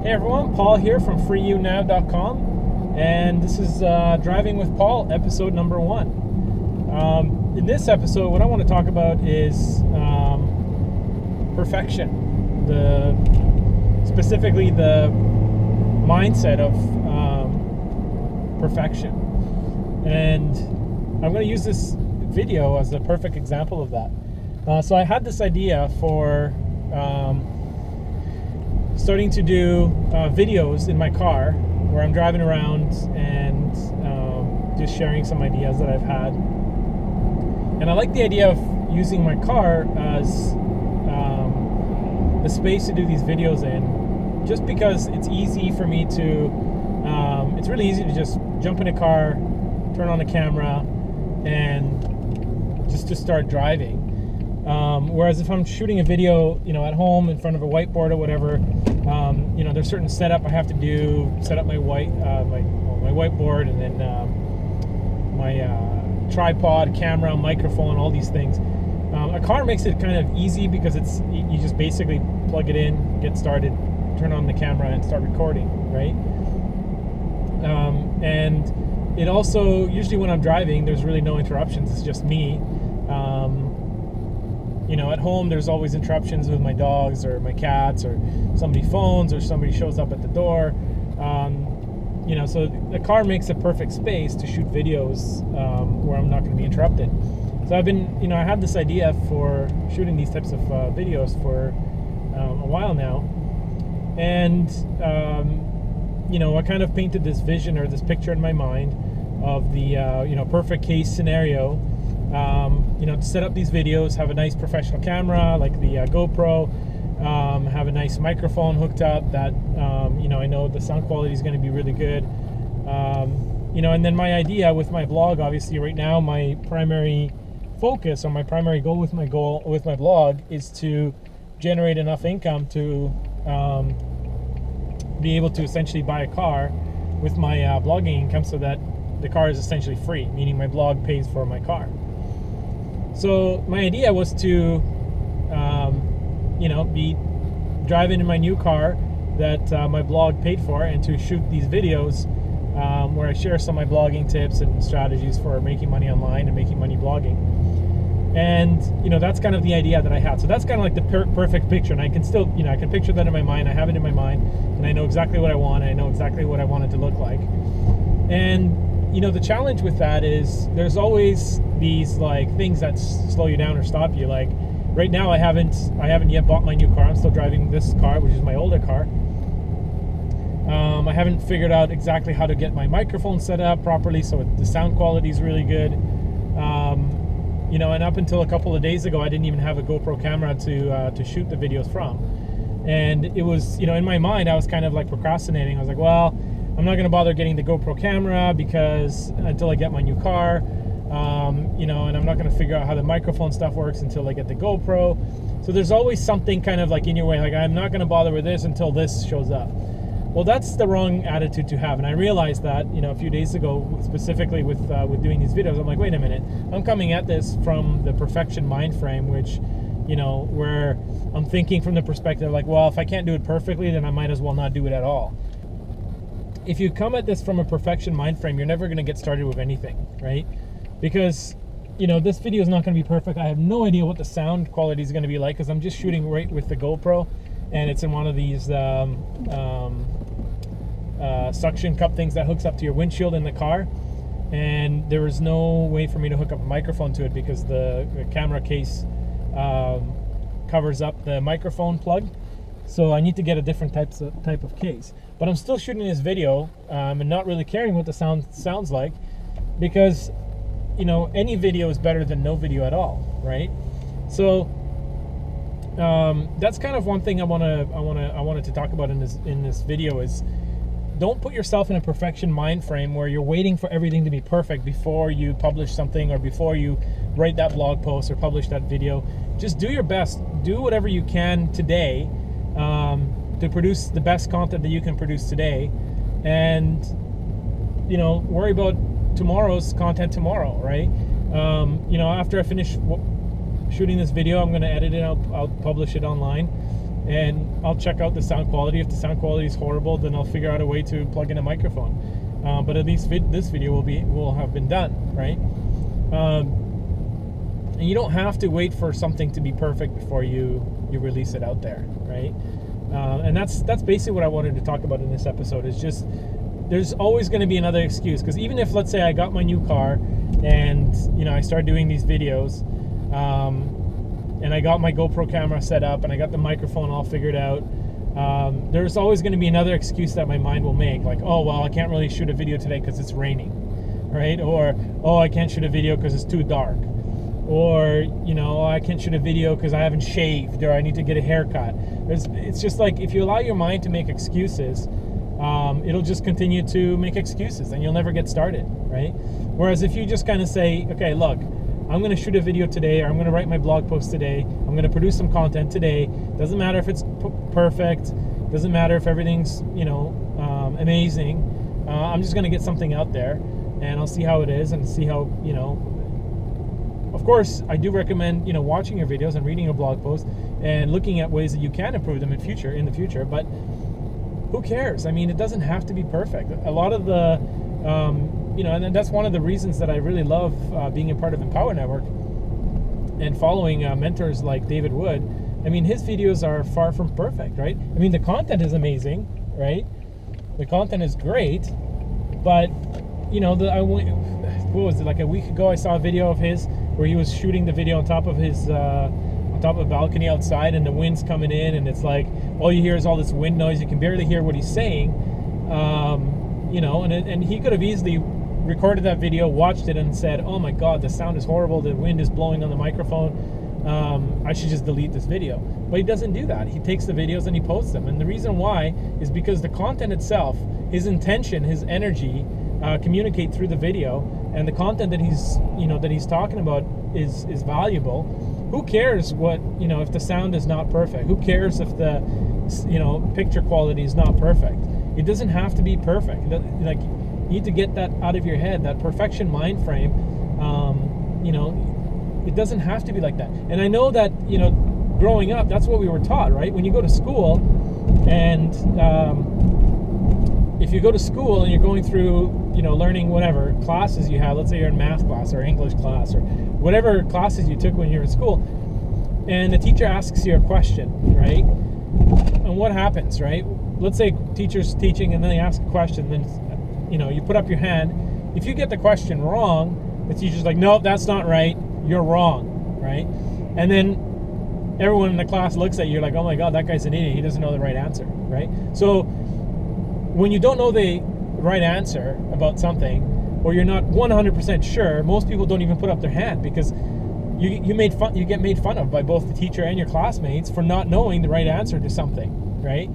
Hey everyone, Paul here from freeyounow.com, and this is Driving with Paul, episode number 1. In this episode, what I want to talk about is perfection, specifically the mindset of perfection. And I'm going to use this video as a perfect example of that. So I had this idea for starting to do videos in my car where I'm driving around and just sharing some ideas that I've had. And I like the idea of using my car as the space to do these videos in, just because it's easy for me to, it's really easy to just jump in a car, turn on a camera, and just to start driving. Whereas if I'm shooting a video, at home in front of a whiteboard or whatever, there's certain setup I have to do, set up my whiteboard, and then my tripod, camera, microphone, all these things. A car makes it kind of easy because you just basically plug it in, get started, turn on the camera, and start recording, right? And it also, usually when I'm driving, there's really no interruptions. It's just me. At home, there's always interruptions with my dogs or my cats, or somebody phones, or somebody shows up at the door. So the car makes a perfect space to shoot videos where I'm not going to be interrupted. So I had this idea for shooting these types of videos for a while now. And, I kind of painted this vision or this picture in my mind of the, perfect case scenario. To set up these videos, have a nice professional camera like the GoPro, have a nice microphone hooked up that, I know the sound quality is going to be really good. And then my idea with my blog, obviously right now, my primary focus or my primary goal with my blog is to generate enough income to be able to essentially buy a car with my blogging income, so that the car is essentially free, meaning my blog pays for my car. So my idea was to, be driving in my new car that my blog paid for, and to shoot these videos where I share some of my blogging tips and strategies for making money online and making money blogging. And, that's kind of the idea that I had. So that's kind of like the perfect picture. And I can still, I can picture that in my mind. I have it in my mind, and I know exactly what I want. I know exactly what I want it to look like. And, the challenge with that is there's always these things that slow you down or stop you. Like right now, I haven't yet bought my new car. I'm still driving this car, which is my older car. I haven't figured out exactly how to get my microphone set up properly so the sound quality is really good. And up until a couple of days ago, I didn't even have a GoPro camera to shoot the videos from. And it was, in my mind, I was kind of procrastinating. I was like, well, I'm not going to bother getting the GoPro camera because until I get my new car, and I'm not going to figure out how the microphone stuff works until I get the GoPro. So there's always something kind of in your way, I'm not going to bother with this until this shows up. Well, that's the wrong attitude to have. And I realized that, a few days ago, specifically with doing these videos, I'm like, wait a minute, I'm coming at this from the perfection mind frame, which, where I'm thinking from the perspective well, if I can't do it perfectly, then I might as well not do it at all. If you come at this from a perfection mind frame, you're never going to get started with anything, right? Because, this video is not going to be perfect. I have no idea what the sound quality is going to be like, because I'm just shooting right with the GoPro, and it's in one of these suction cup things that hooks up to your windshield in the car. And there is no way for me to hook up a microphone to it because the camera case covers up the microphone plug. So I need to get a different type of case. But I'm still shooting this video and not really caring what the sounds like, because any video is better than no video at all, right? So that's kind of one thing I wanted to talk about in this video is, don't put yourself in a perfection mind frame where you're waiting for everything to be perfect before you publish something, or before you write that blog post or publish that video. Just do your best. Do whatever you can today to produce the best content that you can produce today, and worry about tomorrow's content tomorrow, right? After I finish shooting this video, I'm going to edit it. I'll publish it online, and I'll check out the sound quality. If the sound quality is horrible, then I'll figure out a way to plug in a microphone. But at least this video will have been done, right? And you don't have to wait for something to be perfect before you release it out there, right? And that's basically what I wanted to talk about in this episode. Is just there's always going to be another excuse, because even if, let's say, I got my new car and I started doing these videos, and I got my GoPro camera set up and I got the microphone all figured out, there's always going to be another excuse that my mind will make, like, oh well, I can't really shoot a video today because it's raining, right? Or, oh, I can't shoot a video because it's too dark, or I can't shoot a video because I haven't shaved, or I need to get a haircut. It's just like, if you allow your mind to make excuses, it'll just continue to make excuses and you'll never get started, right? Whereas if you just kind of say, okay, look, I'm going to shoot a video today, or I'm going to write my blog post today, I'm going to produce some content today. Doesn't matter if it's perfect, doesn't matter if everything's amazing. I'm just going to get something out there, and I'll see how it is, and see how, of course, I do recommend, watching your videos and reading a blog post and looking at ways that you can improve them in the future, but who cares? I mean, it doesn't have to be perfect. A lot of the, and that's one of the reasons that I really love being a part of Empower Network and following mentors like David Wood. I mean, his videos are far from perfect, right? I mean, the content is amazing, right? The content is great, but, what was it, like a week ago I saw a video of his where he was shooting the video on top of his on top of a balcony outside, and the wind's coming in, and it's like all you hear is all this wind noise. You can barely hear what he's saying, and he could have easily recorded that video, watched it, and said, oh my god, the sound is horrible, the wind is blowing on the microphone, I should just delete this video. But he doesn't do that. He takes the videos and he posts them, and the reason why is because the content itself, his intention, his energy, communicate through the video, and the content that he's talking about is valuable. Who cares what, if the sound is not perfect? Who cares if the picture quality is not perfect? It doesn't have to be perfect. Like, you need to get that out of your head, that perfection mind frame. It doesn't have to be like that. And I know that, growing up, that's what we were taught, right? When you go to school, and if you go to school and you're going through, learning whatever classes you have, let's say you're in math class or English class or whatever classes you took when you were in school, and the teacher asks you a question, right? And what happens, right? Let's say teacher's teaching and then they ask a question, then, you put up your hand. If you get the question wrong, the teacher's like, nope, that's not right, you're wrong, right? And then everyone in the class looks at you like, oh my god, that guy's an idiot, he doesn't know the right answer, right? So when you don't know the right answer about something, or you're not 100% sure, most people don't even put up their hand, because you get made fun of by both the teacher and your classmates for not knowing the right answer to something, right?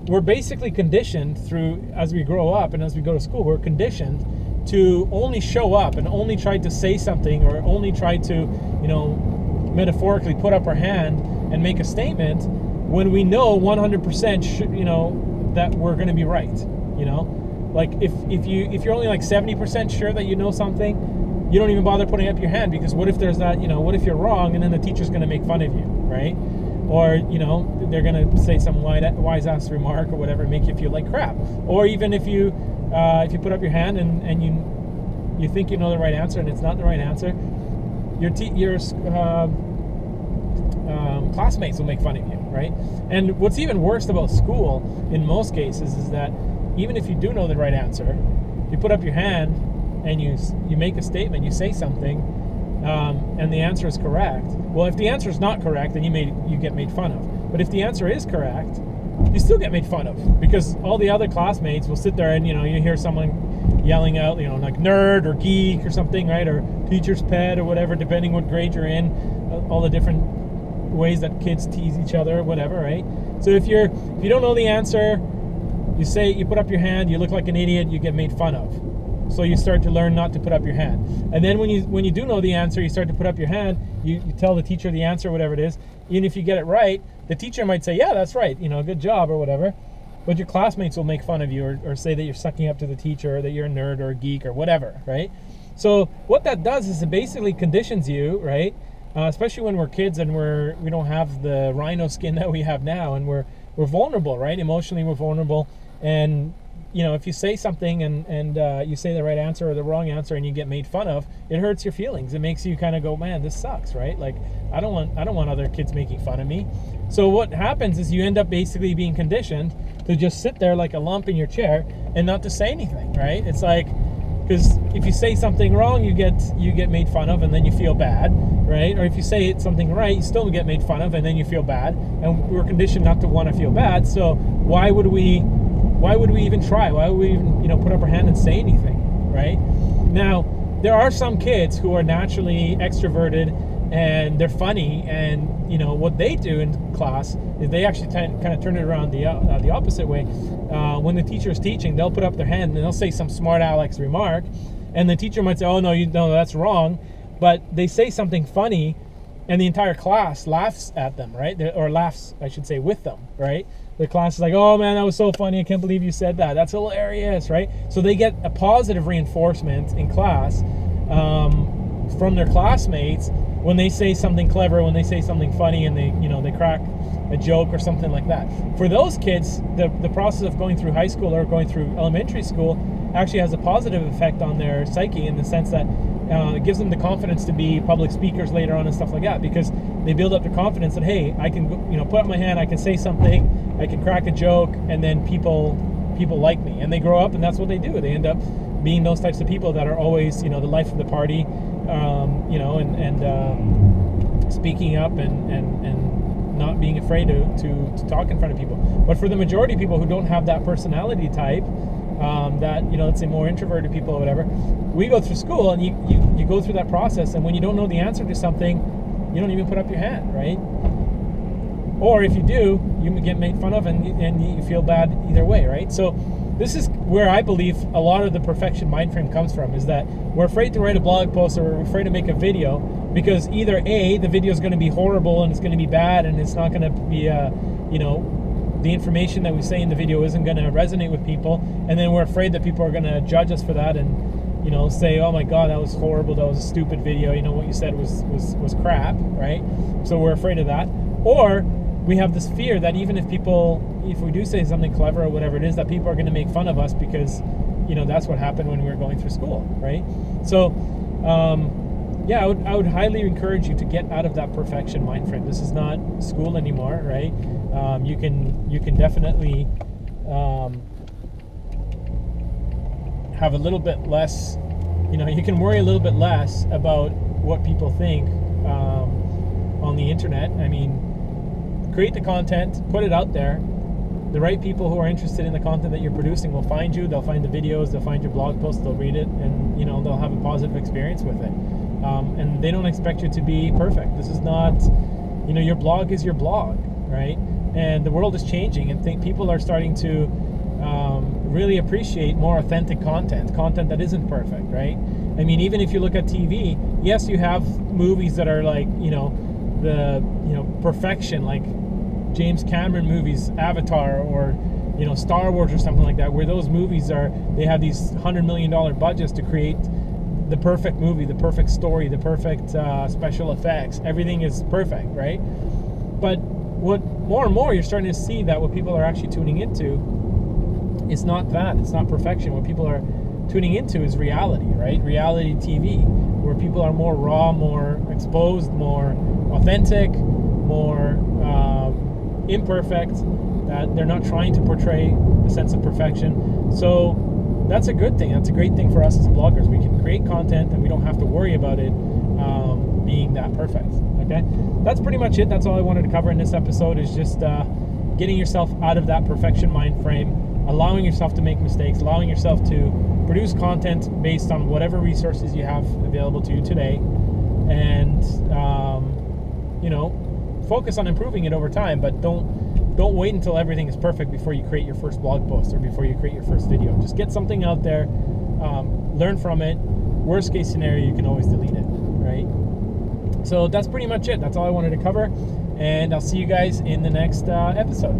We're basically conditioned through, as we grow up and as we go to school, we're conditioned to only show up and only try to say something, or only try to, metaphorically put up our hand and make a statement when we know 100% that we're going to be right, Like, if you're only like 70% sure that you know something, you don't even bother putting up your hand, because what if there's that, what if you're wrong, and then the teacher's going to make fun of you, right? Or, they're going to say some wise ass remark or whatever, make you feel like crap. Or even if you put up your hand and you think you know the right answer and it's not the right answer, your classmates will make fun of you, right? And what's even worse about school in most cases is that even if you do know the right answer, you put up your hand and you make a statement, you say something, and the answer is correct. Well, if the answer is not correct, then you get made fun of. But if the answer is correct, you still get made fun of, because all the other classmates will sit there and, you hear someone yelling out, like nerd or geek or something, right? Or teacher's pet or whatever, depending what grade you're in, all the different ways that kids tease each other or whatever, right? So if you don't know the answer, you put up your hand, you look like an idiot, you get made fun of. So you start to learn not to put up your hand. And then when you do know the answer, you start to put up your hand, you tell the teacher the answer, whatever it is. Even if you get it right, the teacher might say, yeah, that's right, good job or whatever. But your classmates will make fun of you, or say that you're sucking up to the teacher, or that you're a nerd or a geek or whatever, right? So what that does is it basically conditions you, right, especially when we're kids and we don't have the rhino skin that we have now, and we're vulnerable, right? Emotionally, we're vulnerable, and if you say something and you say the right answer or the wrong answer and you get made fun of, it hurts your feelings. It makes you kind of go, man, this sucks, right? Like, I don't want other kids making fun of me. So what happens is you end up basically being conditioned to just sit there like a lump in your chair and not to say anything, right? It's like, because if you say something wrong, you get made fun of, and then you feel bad, right? Or if you say something right, you still get made fun of, and then you feel bad. And we're conditioned not to want to feel bad. So why would we even try? Why would we even put up our hand and say anything, right? Now, there are some kids who are naturally extroverted and they're funny, and what they do in class is they actually kind of turn it around the opposite way. When the teacher is teaching, they'll put up their hand and they'll say some smart Alex remark, and the teacher might say, "Oh no, that's wrong," but they say something funny, and the entire class laughs at them, right? Or laughs, I should say, with them, right? The class is like, "Oh man, that was so funny! I can't believe you said that. That's hilarious," right? So they get a positive reinforcement in class from their classmates when they say something clever, when they say something funny, and they crack a joke or something like that. For those kids, the process of going through high school or going through elementary school actually has a positive effect on their psyche, in the sense that it gives them the confidence to be public speakers later on and stuff like that, because they build up the confidence that, hey, I can put up my hand, I can say something, I can crack a joke, and then people like me, and they grow up and that's what they do. They end up being those types of people that are always the life of the party, and speaking up and not being afraid to talk in front of people. But for the majority of people who don't have that personality type, that let's say more introverted people or whatever, we go through school and you go through that process, and when you don't know the answer to something, you don't even put up your hand, right? Or if you do, you get made fun of and you feel bad either way, right? So this is where I believe a lot of the perfection mind frame comes from, is that we're afraid to write a blog post, or we're afraid to make a video, because either A, the video is going to be horrible and it's going to be bad and it's not going to be the information that we say in the video isn't going to resonate with people, and then we're afraid that people are going to judge us for that and say, "Oh my god, that was horrible, that was a stupid video, what you said was crap," right? So we're afraid of that. Or we have this fear that even if we do say something clever or whatever it is, that people are going to make fun of us, because that's what happened when we were going through school, right? So I would highly encourage you to get out of that perfection mind frame. This is not school anymore, right? You can definitely have a little bit less, you can worry a little bit less about what people think on the internet. I mean, create the content, put it out there. The right people who are interested in the content that you're producing will find you. They'll find the videos, they'll find your blog posts, they'll read it, and they'll have a positive experience with it. And they don't expect you to be perfect. This is not, your blog is your blog, right? And the world is changing, and people are starting to really appreciate more authentic content that isn't perfect, right? I mean, even if you look at TV, yes, you have movies that are like, perfection, like James Cameron movies, Avatar, or Star Wars or something like that, where those movies they have these $100 million budgets to create the perfect movie, the perfect story, the perfect special effects. Everything is perfect, right? But what more and more you're starting to see that what people are actually tuning into is not that. It's not perfection. What people are tuning into is reality, right? Reality TV, where people are more raw, more exposed, more authentic, more imperfect, that they're not trying to portray a sense of perfection. So that's a good thing. That's a great thing for us as bloggers. We can create content and we don't have to worry about it being that perfect. Okay, that's pretty much it. That's all I wanted to cover in this episode, is just getting yourself out of that perfection mind frame, allowing yourself to make mistakes, allowing yourself to produce content based on whatever resources you have available to you today, and focus on improving it over time. But don't wait until everything is perfect before you create your first blog post or before you create your first video. Just get something out there, learn from it. Worst case scenario, you can always delete it, right? So that's pretty much it. That's all I wanted to cover, and I'll see you guys in the next episode.